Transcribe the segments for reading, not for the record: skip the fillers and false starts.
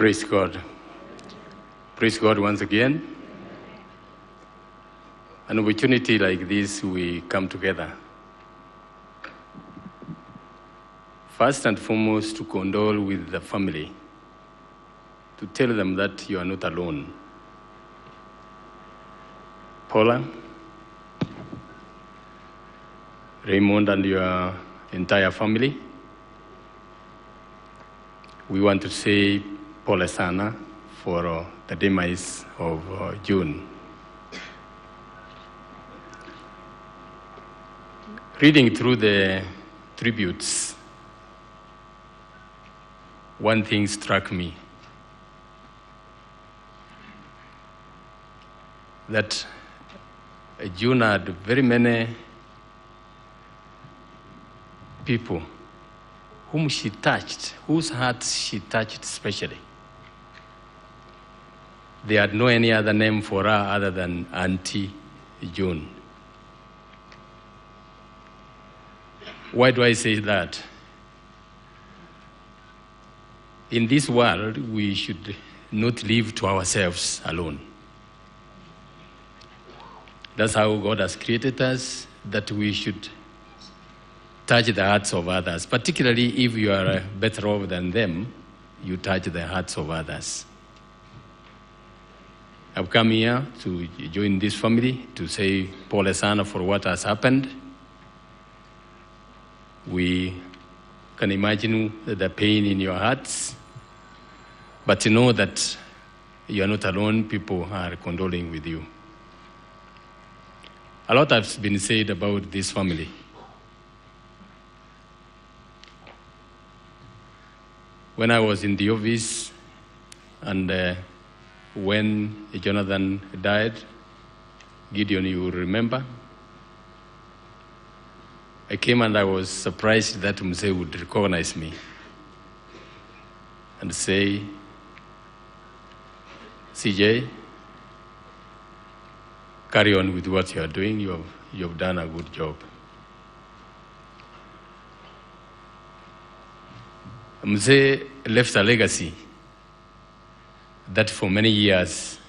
Praise God. Praise God once again. An opportunity like this, we come together. First and foremost, to condole with the family, to tell them that you are not alone. Paula, Raymond, and your entire family, we want to say pole sana for the demise of June. Reading through the tributes, one thing struck me, that June had very many people whom she touched, whose hearts she touched especially. They had no any other name for her other than Auntie June. Why do I say that? In this world, we should not live to ourselves alone. That's how God has created us, that we should touch the hearts of others, particularly if you are better off than them, you touch the hearts of others. I've come here to join this family to say pole sana for what has happened. We can imagine the pain in your hearts, but you know that you are not alone. People are condoling with you. A lot has been said about this family. When I was in the office and when Jonathan died, Gideon, you will remember, I came and I was surprised that Mzee would recognize me and say, CJ, carry on with what you are doing. You have done a good job. Mzee left a legacy that for many years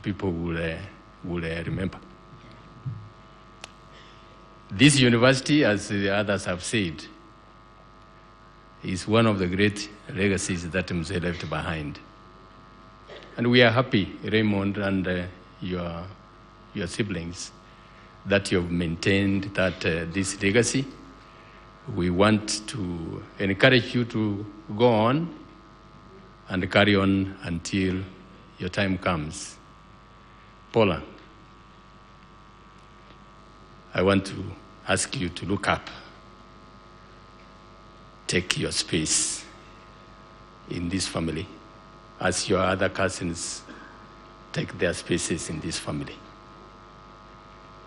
people will remember. This university, as the others have said, is one of the great legacies that Mzee left behind. And we are happy, Raymond and your siblings, that you have maintained that this legacy. We want to encourage you to go on and carry on until your time comes. Paula, I want to ask you to look up. Take your space in this family as your other cousins take their spaces in this family.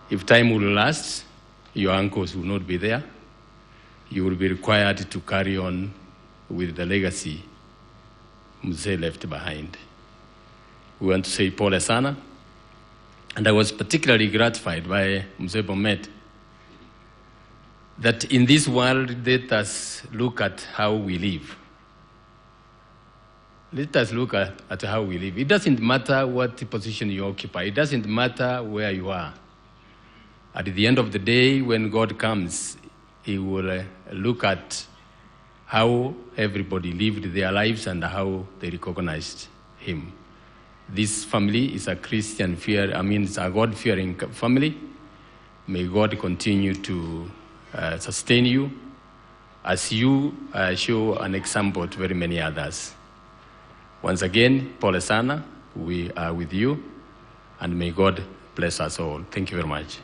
If time will last, your uncles will not be there. You will be required to carry on with the legacy Mzee left behind. We want to say pole sana. And I was particularly gratified by Mzee Bomet that in this world, let us look at how we live. Let us look at how we live. It doesn't matter what position you occupy. It doesn't matter where you are. At the end of the day, when God comes, He will look at how everybody lived their lives and how they recognized Him. This family is a it's a God-fearing family. May God continue to sustain you as you show an example to very many others. Once again, pole sana, we are with you, and may God bless us all. Thank you very much.